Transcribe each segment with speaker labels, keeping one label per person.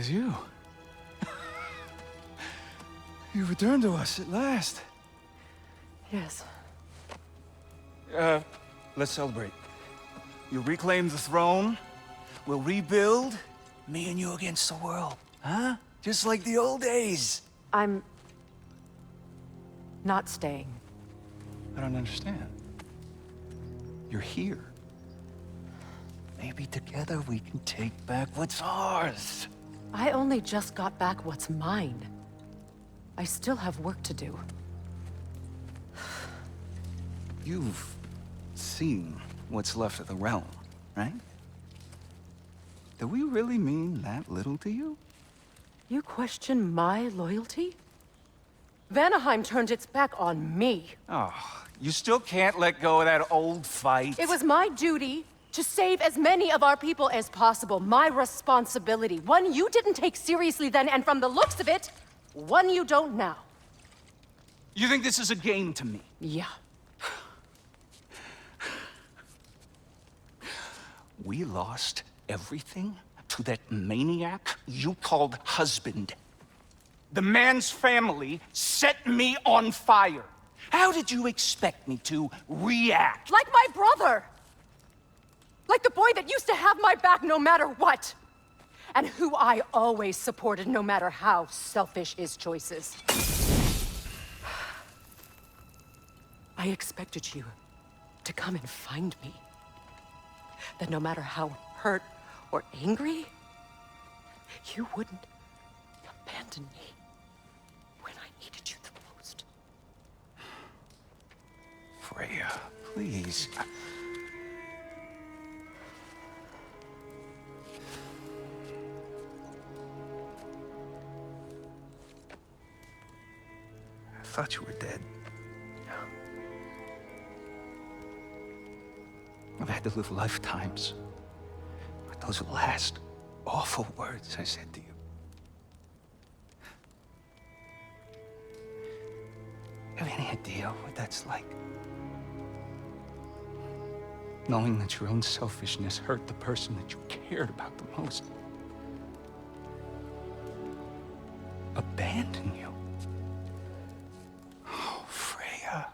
Speaker 1: is you. You returned to us at last.
Speaker 2: Yes.
Speaker 1: Let's celebrate. You reclaim the throne, we'll rebuild, me and you against the world. Huh? Just like the old days.
Speaker 2: I'm... not staying.
Speaker 1: I don't understand. You're here. Maybe together we can take back what's ours.
Speaker 2: I only just got back what's mine. I still have work to do.
Speaker 1: You've seen what's left of the realm, right? Do we really mean that little to you?
Speaker 2: You question my loyalty? Vanaheim turned its back on me.
Speaker 1: Oh, you still can't let go of that old fight?
Speaker 2: It was my duty to save as many of our people as possible. My responsibility. One you didn't take seriously then, and from the looks of it, one you don't now.
Speaker 1: You think this is a game to me?
Speaker 2: Yeah.
Speaker 1: We lost everything to that maniac you called husband. The man's family set me on fire. How did you expect me to react?
Speaker 2: Like my brother! Like the boy that used to have my back no matter what! And who I always supported no matter how selfish his choices. I expected you to come and find me. That no matter how hurt or angry, you wouldn't abandon me when I needed you the most.
Speaker 1: Freya, please. I thought you were dead. I've had to live lifetimes with those last awful words I said to you. Have any idea what that's like? Knowing that your own selfishness hurt the person that you cared about the most. Abandon you. Oh, Freya.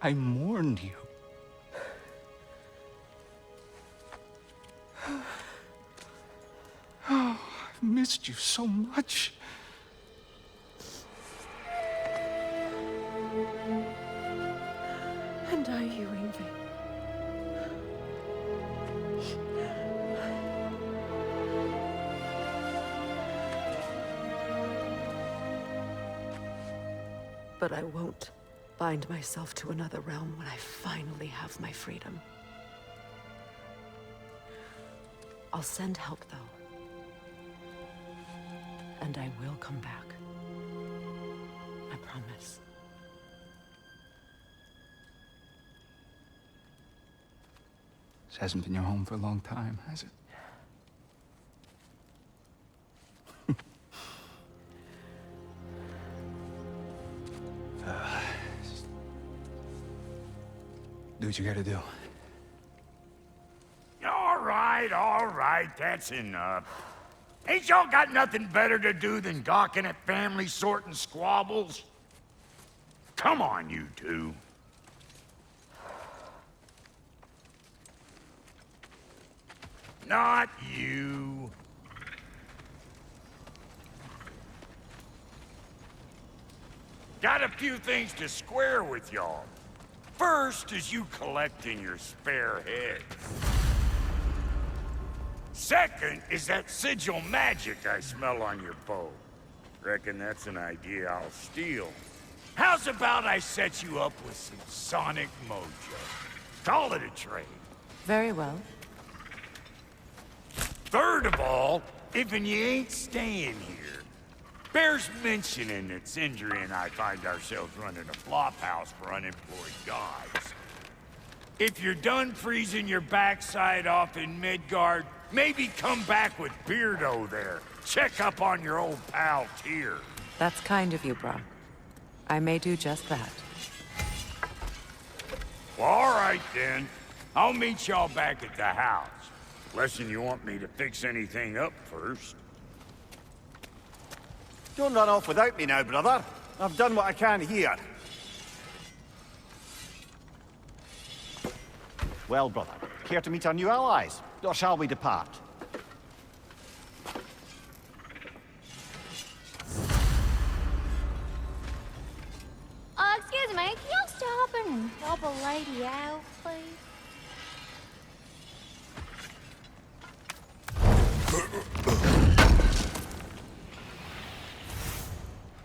Speaker 1: I mourned you. Oh, I've missed you so much.
Speaker 2: And I, you, Yngvi. But I won't bind myself to another realm when I finally have my freedom. I'll send help, though. And I will come back. I promise.
Speaker 1: This hasn't been your home for a long time, has it? Do what you gotta do.
Speaker 3: All right, that's enough. Ain't y'all got nothing better to do than gawking at family sorting squabbles? Come on, you two. Not you. Got a few things to square with y'all. First is you collecting your spare heads. Second is that sigil magic I smell on your bow. Reckon that's an idea I'll steal. How's about I set you up with some sonic mojo? Call it a trade.
Speaker 2: Very well.
Speaker 3: Third of all, if you ain't staying here, bears mentioning that Sindri and I find ourselves running a flop house for unemployed guys. If you're done freezing your backside off in Midgard, maybe come back with Beardo there. Check up on your old pal Tyr.
Speaker 2: That's kind of you, Brom. I may do just that.
Speaker 3: Well, all right then. I'll meet y'all back at the house. Lesson you want me to fix anything up first.
Speaker 4: Don't run off without me now, brother. I've done what I can here. Well, brother, care to meet our new allies? Or shall we depart?
Speaker 5: Excuse me, can you stop and help a lady out, please?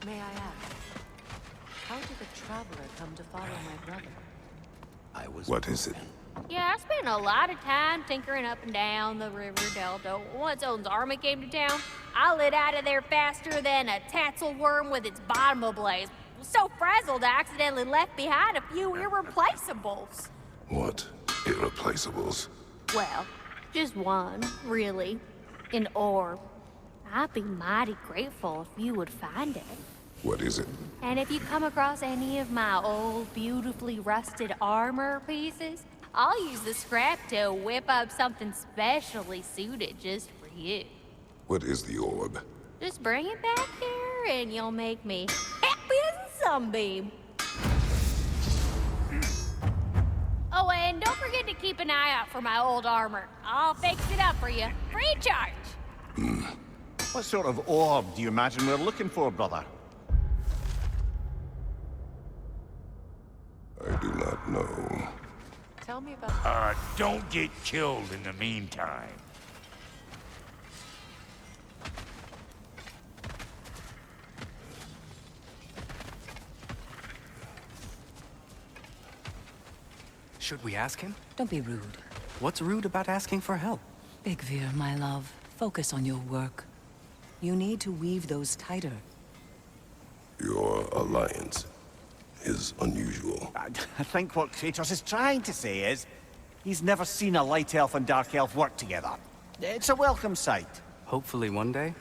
Speaker 2: May I ask, how did the traveler come to follow my brother?
Speaker 6: What is it?
Speaker 5: Yeah, I spent a lot of time tinkering up and down the river delta. Once Odin's army came to town, I lit out of there faster than a tassel worm with its bottom ablaze. So frazzled, I accidentally left behind a few irreplaceables.
Speaker 6: What irreplaceables?
Speaker 5: Well, just one, really. An orb. I'd be mighty grateful if you would find it.
Speaker 6: What is it?
Speaker 5: And if you come across any of my old, beautifully rusted armor pieces, I'll use the scrap to whip up something specially suited just for you.
Speaker 6: What is the orb?
Speaker 5: Just bring it back here and you'll make me happy as a sunbeam. Oh, and don't forget to keep an eye out for my old armor. I'll fix it up for you, free of charge.
Speaker 4: What sort of orb do you imagine we're looking for, brother?
Speaker 6: I do not know.
Speaker 2: Tell me about...
Speaker 3: Don't get killed in the meantime.
Speaker 7: Should we ask him?
Speaker 8: Don't be rude.
Speaker 7: What's rude about asking for help?
Speaker 8: Big Veer, my love, focus on your work. You need to weave those tighter.
Speaker 6: Your alliance is unusual.
Speaker 4: I think what Kratos is trying to say is, he's never seen a light elf and dark elf work together. It's a welcome sight.
Speaker 7: Hopefully one day,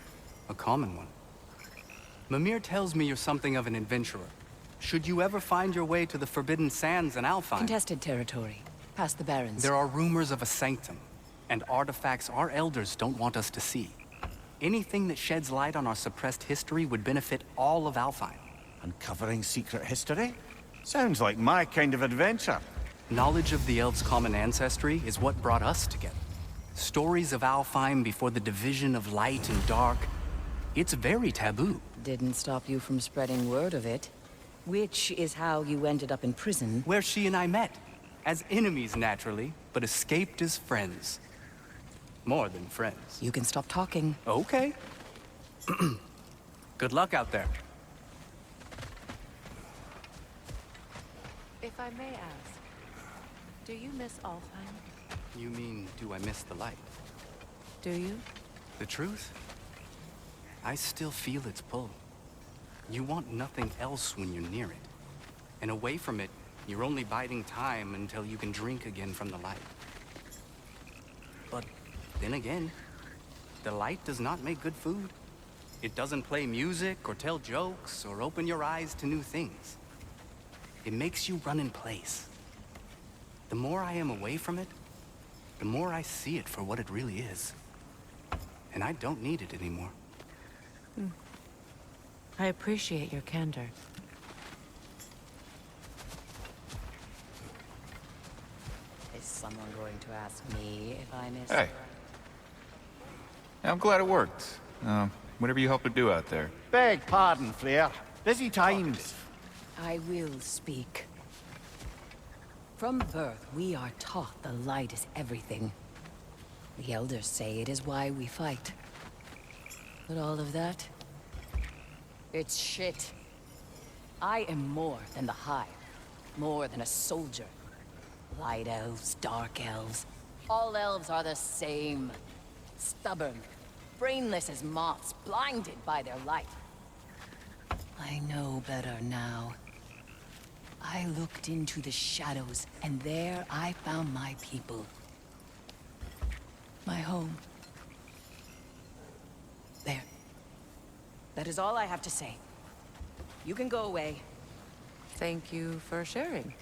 Speaker 7: a common one. Mimir tells me you're something of an adventurer. Should you ever find your way to the Forbidden Sands in Alfheim...
Speaker 8: Contested territory. Past the Barrens.
Speaker 7: There are rumors of a sanctum, and artifacts our elders don't want us to see. Anything that sheds light on our suppressed history would benefit all of Alfheim.
Speaker 4: Uncovering secret history? Sounds like my kind of adventure.
Speaker 7: Knowledge of the elves' common ancestry is what brought us together. Stories of Alfheim before the division of light and dark. It's very taboo.
Speaker 8: Didn't stop you from spreading word of it. Which is how you ended up in prison.
Speaker 7: Where she and I met. As enemies, naturally, but escaped as friends. More than friends.
Speaker 8: You can stop talking.
Speaker 7: Okay. Good luck out there.
Speaker 2: If I may ask, do you miss Alfheim?
Speaker 7: You mean, do I miss the light?
Speaker 2: Do you?
Speaker 7: The truth? I still feel its pull. You want nothing else when you're near it. And away from it, you're only biding time until you can drink again from the light. But then again, the light does not make good food. It doesn't play music or tell jokes or open your eyes to new things. It makes you run in place. The more I am away from it, the more I see it for what it really is. And I don't need it anymore.
Speaker 2: I appreciate your candor.
Speaker 8: Is someone going to ask me if I miss...
Speaker 9: Hey. I'm glad it worked. Whatever you helped her do out there.
Speaker 4: Beg pardon, Freya. Busy times.
Speaker 8: I will speak. From birth, we are taught the light is everything. The elders say it is why we fight. But all of that... it's shit. I am more than the Hive. More than a soldier. Light elves, dark elves. All elves are the same. Stubborn. Brainless as moths, blinded by their light. I know better now. I looked into the shadows, and there I found my people. My home. There. That is all I have to say. You can go away.
Speaker 2: Thank you for sharing.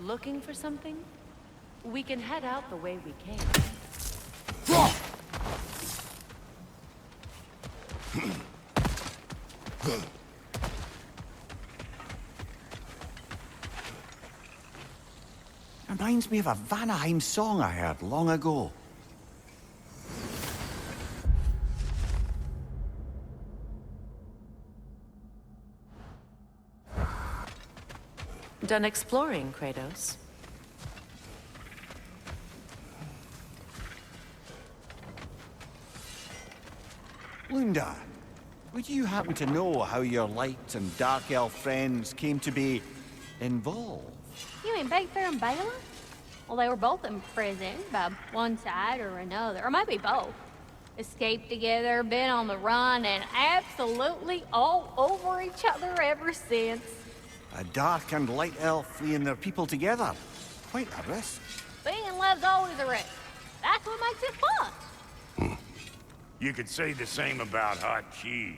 Speaker 2: Looking for something? We can head out the way we came.
Speaker 4: Reminds me of a Vanaheim song I heard long ago.
Speaker 2: Done exploring, Kratos?
Speaker 4: Lunda, would you happen to know how your light and dark elf friends came to be involved?
Speaker 5: You mean Big Fair and Bela? Well, they were both imprisoned by one side or another, or maybe both. Escaped together, been on the run, and absolutely all over each other ever since.
Speaker 4: A dark and light elf fleeing their people together. Quite a risk.
Speaker 5: Being in love's always a risk. That's what makes it fun.
Speaker 3: You could say the same about hot cheese.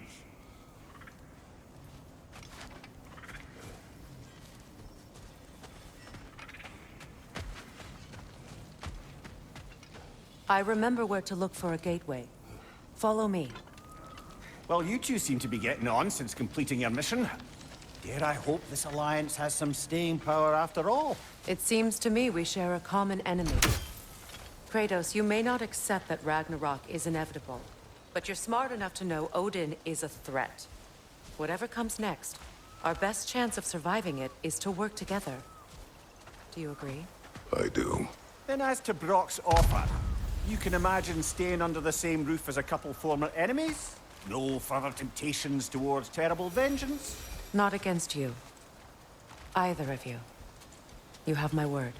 Speaker 2: I remember where to look for a gateway. Follow me.
Speaker 4: Well, you two seem to be getting on since completing your mission. Dare I hope this alliance has some staying power after all?
Speaker 2: It seems to me we share a common enemy. Kratos, you may not accept that Ragnarok is inevitable, but you're smart enough to know Odin is a threat. Whatever comes next, our best chance of surviving it is to work together. Do you agree?
Speaker 6: I do.
Speaker 4: Then as to Brock's offer, you can imagine staying under the same roof as a couple former enemies? No further temptations towards terrible vengeance?
Speaker 2: Not against you. Either of you. You have my word.